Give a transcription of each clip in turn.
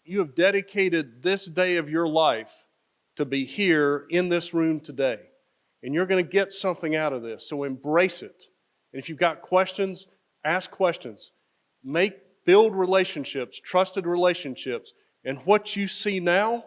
You have dedicated this day of your life to be here in this room today. And you're going to get something out of this, so embrace it. And if you've got questions, ask questions. Build relationships, trusted relationships. And what you see now,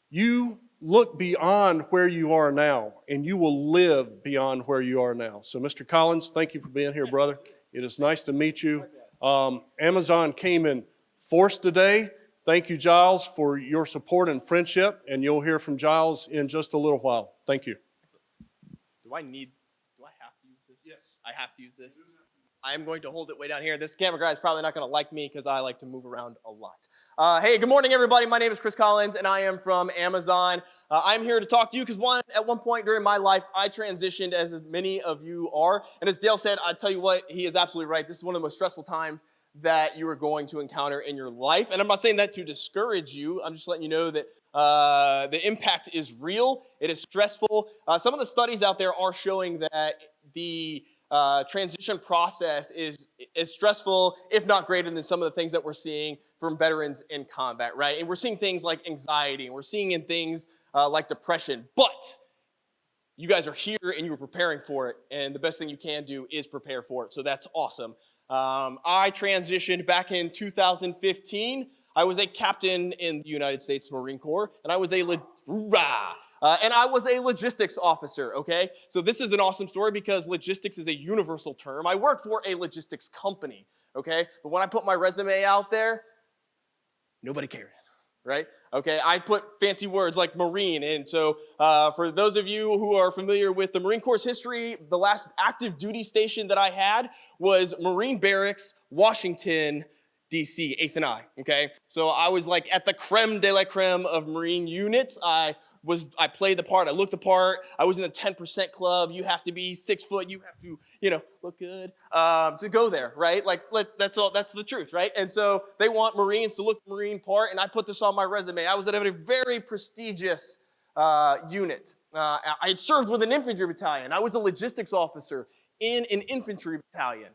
you look beyond where you are now, and you will live beyond where you are now. So, Mr. Collins, thank you for being here, brother. It is nice to meet you. Amazon came in force today. Thank you, Giles, for your support and friendship, and you'll hear from Giles in just a little while. Thank you. Do I have to use this? Yes. I have to use this? I'm going to hold it way down here. This camera guy is probably not going to like me because I like to move around a lot. Hey, good morning, everybody. My name is Chris Collins, and I am from Amazon. I'm here to talk to you because, at one point during my life, I transitioned, as many of you are. And as Dale said, I tell you what, he is absolutely right. This is one of the most stressful times that you are going to encounter in your life. And I'm not saying that to discourage you. I'm just letting you know that the impact is real. It is stressful. Some of the studies out there are showing that the transition process is stressful, if not greater than some of the things that we're seeing from veterans in combat, right? And we're seeing things like anxiety, and we're seeing in things like depression. But you guys are here, and you're preparing for it, and the best thing you can do is prepare for it. So that's awesome. I transitioned back in 2015. I was a captain in the United States Marine Corps, and I was a logistics officer, okay? So this is an awesome story because logistics is a universal term. I work for a logistics company, okay? But when I put my resume out there, nobody cared, right? Okay, I put fancy words like Marine, and so for those of you who are familiar with the Marine Corps' history, the last active duty station that I had was Marine Barracks, Washington, D.C., 8th and I, okay? So I was like at the creme de la creme of Marine units. I played the part, I looked the part, I was in the 10% club. You have to be 6 foot, you have to, look good to go there, right? That's the truth, right? And so they want Marines to look the Marine part, and I put this on my resume. I was at a very prestigious unit. I had served with an infantry battalion. I was a logistics officer in an infantry battalion.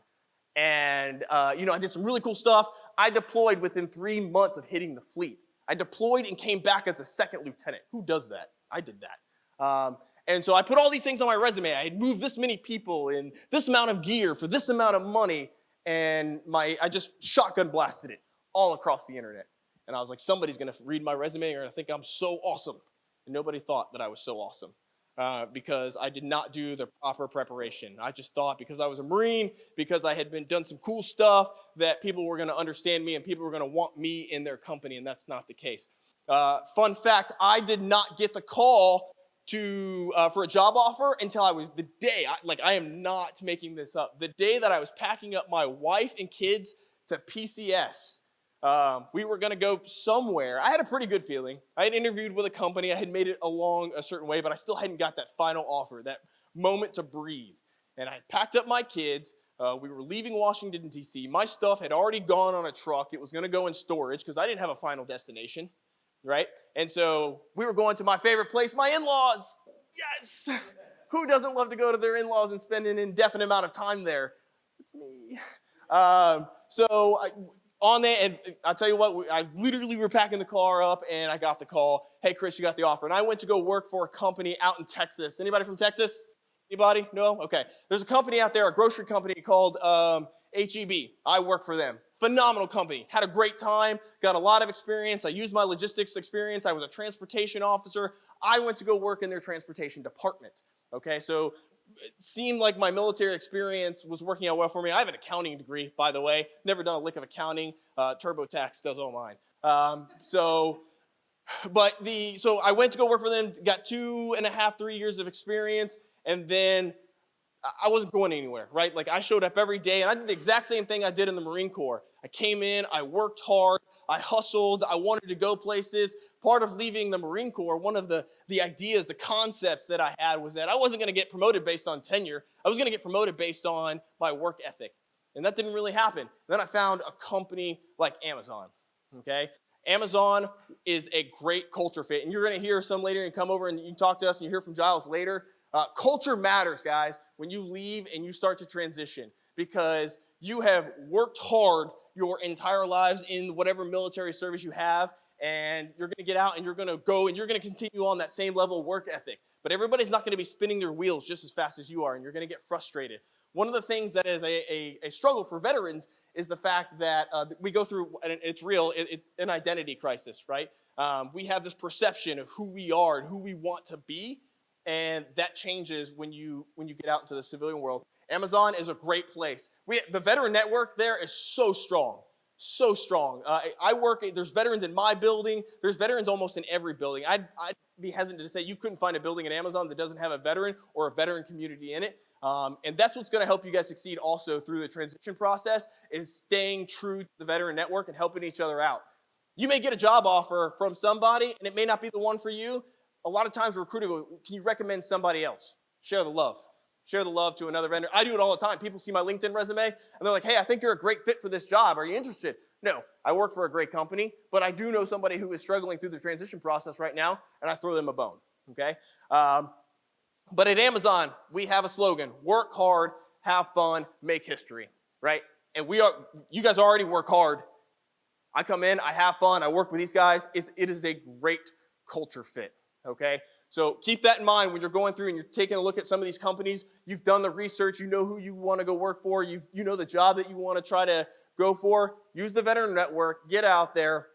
And, I did some really cool stuff. I deployed within 3 months of hitting the fleet. I deployed and came back as a second lieutenant. Who does that? I did that. And so I put all these things on my resume. I had moved this many people in this amount of gear for this amount of money. And I just shotgun blasted it all across the internet. And I was like, somebody's going to read my resume and think I'm so awesome. And nobody thought that I was so awesome. Because I did not do the proper preparation. I just thought because I was a Marine, because I had done some cool stuff, that people were going to understand me and people were going to want me in their company, and that's not the case. Fun fact, I did not get the call for a job offer until I am not making this up, the day that I was packing up my wife and kids to PCS. We were going to go somewhere. I had a pretty good feeling. I had interviewed with a company. I had made it along a certain way, but I still hadn't got that final offer, that moment to breathe. And I had packed up my kids. We were leaving Washington, D.C. My stuff had already gone on a truck. It was going to go in storage because I didn't have a final destination, right? And so we were going to my favorite place, my in-laws. Yes! Who doesn't love to go to their in-laws and spend an indefinite amount of time there? It's me. On there, and I'll tell you what, I literally were packing the car up, and I got the call, hey, Chris, you got the offer. And I went to go work for a company out in Texas. Anybody from Texas? Anybody? No? Okay. There's a company out there, a grocery company called H-E-B. I work for them. Phenomenal company. Had a great time. Got a lot of experience. I used my logistics experience. I was a transportation officer. I went to go work in their transportation department. Okay, so it seemed like my military experience was working out well for me. I have an accounting degree, by the way. Never done a lick of accounting. TurboTax does all mine. So I went to go work for them, got 2.5, 3 years of experience, and then I wasn't going anywhere, right? Like I showed up every day, and I did the exact same thing I did in the Marine Corps. I came in, I worked hard, I hustled, I wanted to go places. Part of leaving the Marine Corps, one of the ideas, the concepts that I had was that I wasn't going to get promoted based on tenure. I was going to get promoted based on my work ethic. And that didn't really happen. Then I found a company like Amazon, okay? Amazon is a great culture fit. And you're going to hear some later and come over and you can talk to us and you hear from Giles later. Culture matters, guys, when you leave and you start to transition because you have worked hard your entire lives in whatever military service you have, and you're going to get out and you're going to go and you're going to continue on that same level of work ethic. But everybody's not going to be spinning their wheels just as fast as you are, and you're going to get frustrated. One of the things that is a struggle for veterans is the fact that we go through, and it's real, an identity crisis, right? We have this perception of who we are and who we want to be, and that changes when you get out into the civilian world. Amazon is a great place. The veteran network there is so strong, so strong. There's veterans in my building. There's veterans almost in every building. I'd be hesitant to say you couldn't find a building at Amazon that doesn't have a veteran or a veteran community in it. And that's what's going to help you guys succeed also through the transition process, is staying true to the veteran network and helping each other out. You may get a job offer from somebody, and it may not be the one for you. A lot of times, recruiters go, can you recommend somebody else? Share the love. Share the love to another vendor. I do it all the time. People see my LinkedIn resume, and they're like, hey, I think you're a great fit for this job. Are you interested? No, I work for a great company, but I do know somebody who is struggling through the transition process right now, and I throw them a bone, okay? But at Amazon, we have a slogan: work hard, have fun, make history, right? And you guys already work hard. I come in, I have fun, I work with these guys. It is a great culture fit, okay? So keep that in mind when you're going through and you're taking a look at some of these companies. You've done the research, you know who you want to go work for, you know the job that you want to try to go for. Use the veteran network, get out there.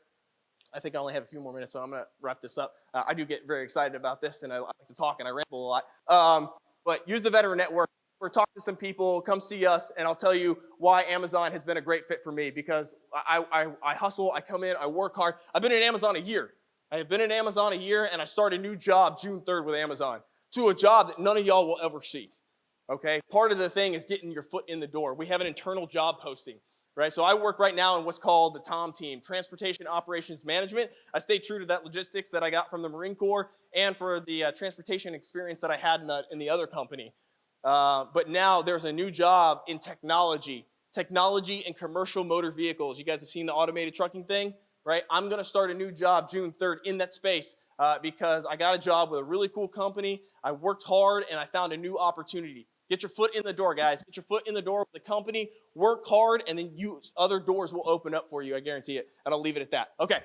I think I only have a few more minutes, so I'm going to wrap this up. I do get very excited about this, and I like to talk, and I ramble a lot. But use the veteran network. Or talk to some people, come see us, and I'll tell you why Amazon has been a great fit for me, because I hustle, I come in, I work hard. I've been at Amazon a year. I have been at Amazon a year, and I start a new job June 3rd with Amazon, to a job that none of y'all will ever see, okay? Part of the thing is getting your foot in the door. We have an internal job posting, right? So I work right now in what's called the TOM team, Transportation Operations Management. I stay true to that logistics that I got from the Marine Corps and for the transportation experience that I had in the other company. But now there's a new job in technology and commercial motor vehicles. You guys have seen the automated trucking thing, right? I'm going to start a new job June 3rd in that space because I got a job with a really cool company. I worked hard, and I found a new opportunity. Get your foot in the door, guys. Get your foot in the door with the company. Work hard, and then other doors will open up for you. I guarantee it. And I'll leave it at that. Okay.